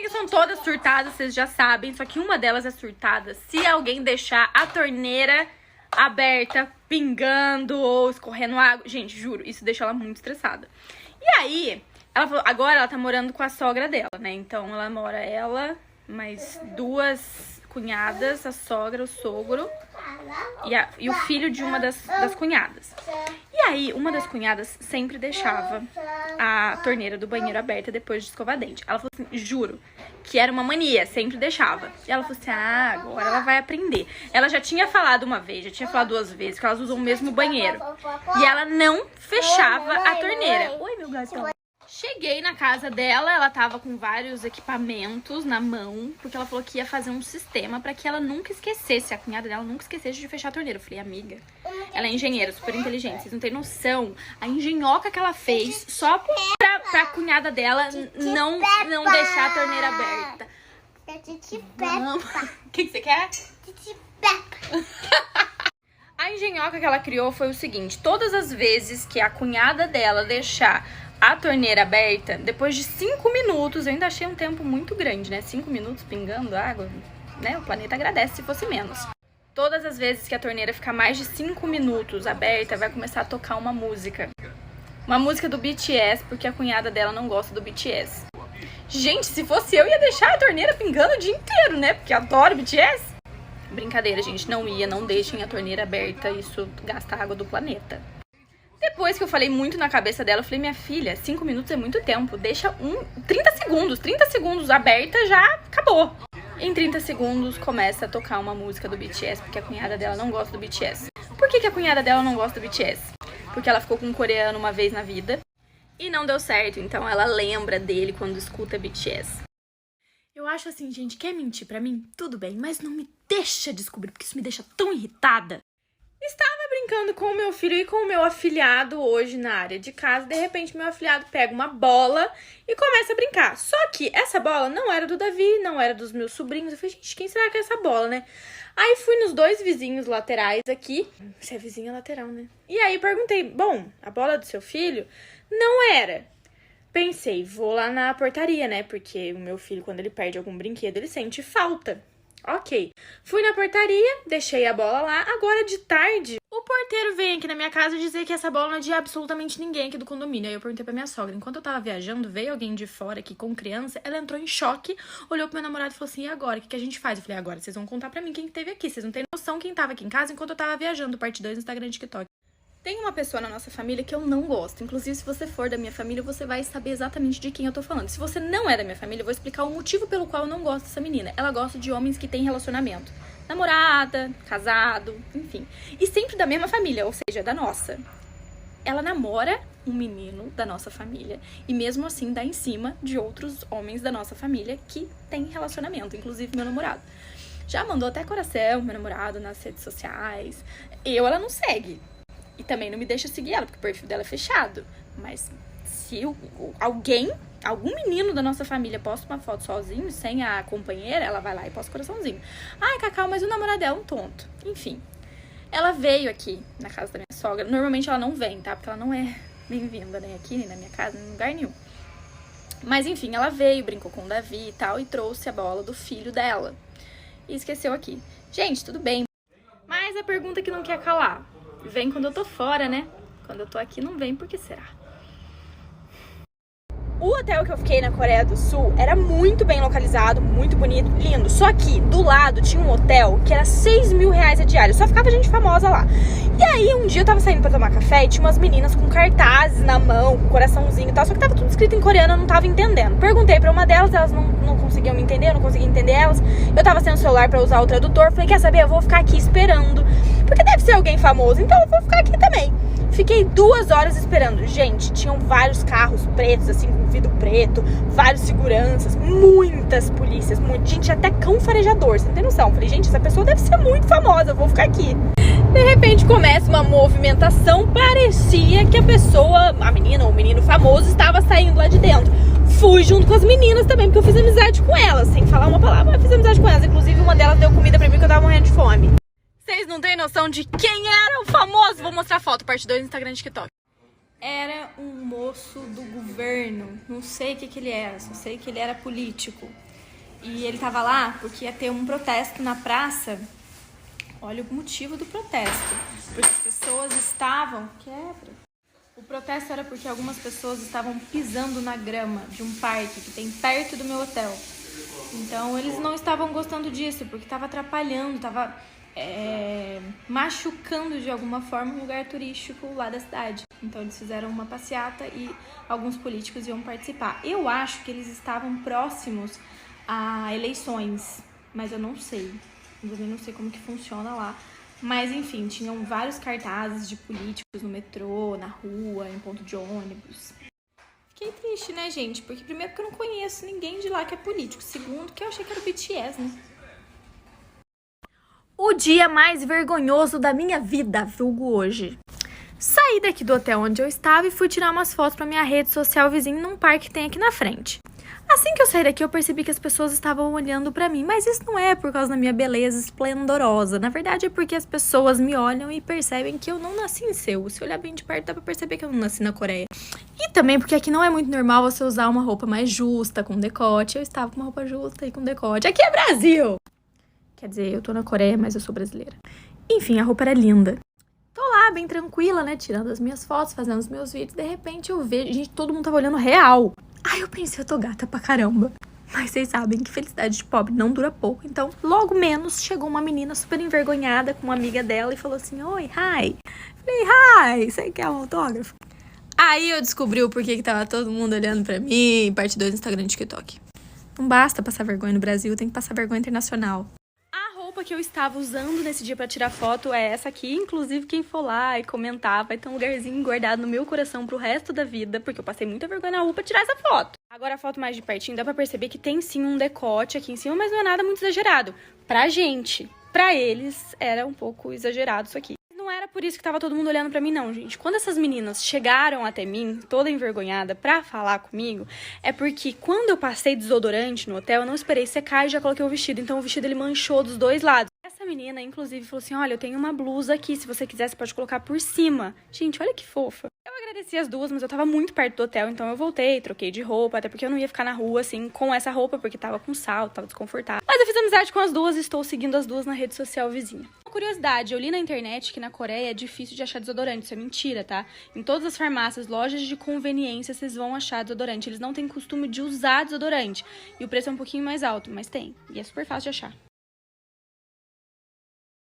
amigas são todas surtadas, vocês já sabem. Só que uma delas é surtada se alguém deixar a torneira aberta, pingando ou escorrendo água. Gente, juro, isso deixa ela muito estressada. E aí, ela falou, agora ela tá morando com a sogra dela, né? Então ela mora mais 2 cunhadas, a sogra, o sogro e o filho de uma das cunhadas. E aí, uma das cunhadas sempre deixava a torneira do banheiro aberta depois de escovar dente. Ela falou assim, juro, que era uma mania, sempre deixava. E ela falou assim, agora ela vai aprender. Ela já tinha falado uma vez, já tinha falado 2 vezes, que elas usam o mesmo banheiro. E ela não fechava a torneira. Oi, meu gatão. Cheguei na casa dela, ela tava com vários equipamentos na mão, porque ela falou que ia fazer um sistema pra que ela nunca esquecesse, a cunhada dela nunca esquecesse de fechar a torneira. Eu falei, amiga, ela é engenheira, super inteligente, vocês não têm noção a engenhoca que ela fez só pra cunhada dela não deixar a torneira aberta. O que você quer? A engenhoca que ela criou foi o seguinte, todas as vezes que a cunhada dela deixar a torneira aberta, depois de 5 minutos, eu ainda achei um tempo muito grande, né? 5 minutos pingando água, né? O planeta agradece se fosse menos. Todas as vezes que a torneira ficar mais de 5 minutos aberta, vai começar a tocar uma música. Uma música do BTS, porque a cunhada dela não gosta do BTS. Gente, se fosse eu, ia deixar a torneira pingando o dia inteiro, né? Porque eu adoro BTS. Brincadeira, gente, não deixem a torneira aberta, isso gasta água do planeta. Depois que eu falei muito na cabeça dela, eu falei, minha filha, 5 minutos é muito tempo, deixa 30 segundos aberta, já acabou. Em 30 segundos começa a tocar uma música do BTS, porque a cunhada dela não gosta do BTS. Por que a cunhada dela não gosta do BTS? Porque ela ficou com um coreano uma vez na vida e não deu certo, então ela lembra dele quando escuta BTS. Eu acho assim, gente, quer mentir pra mim? Tudo bem, mas não me deixa descobrir, porque isso me deixa tão irritada. Estava brincando com o meu filho e com o meu afilhado hoje na área de casa. De repente, meu afilhado pega uma bola e começa a brincar. Só que essa bola não era do Davi, não era dos meus sobrinhos. Eu falei, gente, quem será que é essa bola, né? Aí fui nos 2 vizinhos laterais aqui. Você é vizinha lateral, né? E aí perguntei, bom, a bola do seu filho? Não era. Pensei, vou lá na portaria, né? Porque o meu filho, quando ele perde algum brinquedo, ele sente falta. Ok, fui na portaria, deixei a bola lá, agora de tarde, o porteiro veio aqui na minha casa dizer que essa bola não é de absolutamente ninguém aqui do condomínio. Aí eu perguntei pra minha sogra, enquanto eu tava viajando, veio alguém de fora aqui com criança, ela entrou em choque, olhou pro meu namorado e falou assim, e agora, o que a gente faz? Eu falei, agora vocês vão contar pra mim quem que teve aqui, vocês não têm noção quem tava aqui em casa enquanto eu tava viajando, parte 2, Instagram e TikTok. Tem uma pessoa na nossa família que eu não gosto. Inclusive, se você for da minha família, você vai saber exatamente de quem eu tô falando. Se você não é da minha família, eu vou explicar o motivo pelo qual eu não gosto dessa menina. Ela gosta de homens que têm relacionamento. Namorada, casado, enfim. E sempre da mesma família, ou seja, da nossa. Ela namora um menino da nossa família. E mesmo assim dá em cima de outros homens da nossa família que têm relacionamento. Inclusive meu namorado. Já mandou até coração, meu namorado, nas redes sociais. Ela não segue. E também não me deixa seguir ela, porque o perfil dela é fechado. Mas se algum menino da nossa família posta uma foto sozinho, sem a companheira, ela vai lá e posta coraçãozinho. Ai, Cacau, mas o namorado dela é um tonto. Enfim, ela veio aqui na casa da minha sogra. Normalmente ela não vem, tá? Porque ela não é bem-vinda, nem aqui, nem na minha casa, nem em lugar nenhum. Mas enfim, ela veio, brincou com o Davi e tal, e trouxe a bola do filho dela. E esqueceu aqui. Gente, tudo bem. Mas a pergunta que não quer calar. Vem quando eu tô fora, né? Quando eu tô aqui não vem, por que será? O hotel que eu fiquei na Coreia do Sul era muito bem localizado, muito bonito, lindo. Só que do lado tinha um hotel que era R$6.000 a diária. Só ficava gente famosa lá. E aí um dia eu tava saindo pra tomar café e tinha umas meninas com cartazes na mão, com coraçãozinho e tal. Só que tava tudo escrito em coreano, eu não tava entendendo. Perguntei pra uma delas, elas não conseguiam me entender, eu não conseguia entender elas. Eu tava sem o celular pra usar o tradutor. Falei, quer saber? Eu vou ficar aqui esperando. Porque deve ser alguém famoso, então eu vou ficar aqui também. Fiquei 2 horas esperando. Gente, tinham vários carros pretos, assim, com vidro preto, vários seguranças, muitas polícias, gente, até cão farejador, você não tem noção. Falei, gente, essa pessoa deve ser muito famosa, eu vou ficar aqui. De repente começa uma movimentação, parecia que a pessoa, a menina ou o menino famoso estava saindo lá de dentro. Fui junto com as meninas também, porque eu fiz amizade com elas, sem falar uma palavra, eu fiz amizade com elas. Inclusive, uma delas deu comida pra mim que eu tava morrendo de fome. Vocês não têm noção de quem era o famoso? Vou mostrar a foto, parte 2 no Instagram e TikTok. Era um moço do governo, não sei o que ele era, só sei que ele era político. E ele tava lá porque ia ter um protesto na praça. Olha o motivo do protesto. Porque as pessoas estavam... O protesto era porque algumas pessoas estavam pisando na grama de um parque que tem perto do meu hotel. Então, eles não estavam gostando disso, porque estava atrapalhando, estava machucando de alguma forma um lugar turístico lá da cidade. Então, eles fizeram uma passeata e alguns políticos iam participar. Eu acho que eles estavam próximos a eleições, mas eu não sei. Eu também não sei como que funciona lá. Mas, enfim, tinham vários cartazes de políticos no metrô, na rua, em ponto de ônibus. Fiquei triste, né, gente? Porque primeiro que eu não conheço ninguém de lá que é político. Segundo que eu achei que era o BTS, né? O dia mais vergonhoso da minha vida, vulgo hoje. Saí daqui do hotel onde eu estava e fui tirar umas fotos pra minha rede social vizinha num parque que tem aqui na frente. Assim que eu saí daqui, eu percebi que as pessoas estavam olhando pra mim, mas isso não é por causa da minha beleza esplendorosa. Na verdade, é porque as pessoas me olham e percebem que eu não nasci em Seul. Se olhar bem de perto, dá pra perceber que eu não nasci na Coreia. E também porque aqui não é muito normal você usar uma roupa mais justa, com decote. Eu estava com uma roupa justa e com decote. Aqui é Brasil! Quer dizer, eu tô na Coreia, mas eu sou brasileira. Enfim, a roupa era linda. Tô lá, bem tranquila, né, tirando as minhas fotos, fazendo os meus vídeos. De repente eu vejo, gente, todo mundo tava olhando real. Aí eu pensei, eu tô gata pra caramba. Mas vocês sabem que felicidade de pobre não dura pouco. Então, logo menos, chegou uma menina super envergonhada com uma amiga dela e falou assim, oi, hi. Falei, hi, você quer um autógrafo? Aí eu descobri o porquê que tava todo mundo olhando pra mim, parte 2 do Instagram e TikTok. Não basta passar vergonha no Brasil, tem que passar vergonha internacional. A roupa que eu estava usando nesse dia pra tirar foto é essa aqui. Inclusive, quem for lá e comentar vai ter um lugarzinho guardado no meu coração pro resto da vida, porque eu passei muita vergonha na rua pra tirar essa foto. Agora a foto mais de pertinho, dá pra perceber que tem sim um decote aqui em cima, mas não é nada muito exagerado. Pra gente, pra eles, era um pouco exagerado isso aqui. Não era por isso que tava todo mundo olhando pra mim, não, gente. Quando essas meninas chegaram até mim, toda envergonhada, pra falar comigo, é porque quando eu passei desodorante no hotel, eu não esperei secar e já coloquei o vestido. Então o vestido, ele manchou dos dois lados. Essa menina, inclusive, falou assim, olha, eu tenho uma blusa aqui, se você quiser, você pode colocar por cima. Gente, olha que fofa. Eu agradeci as duas, mas eu tava muito perto do hotel, então eu voltei, troquei de roupa, até porque eu não ia ficar na rua, assim, com essa roupa, porque tava com salto, tava desconfortável. Mas eu fiz amizade com as duas e estou seguindo as duas na rede social vizinha. Uma curiosidade, eu li na internet que na Coreia é difícil de achar desodorante, isso é mentira, tá? Em todas as farmácias, lojas de conveniência, vocês vão achar desodorante. Eles não têm costume de usar desodorante. E o preço é um pouquinho mais alto, mas tem. E é super fácil de achar.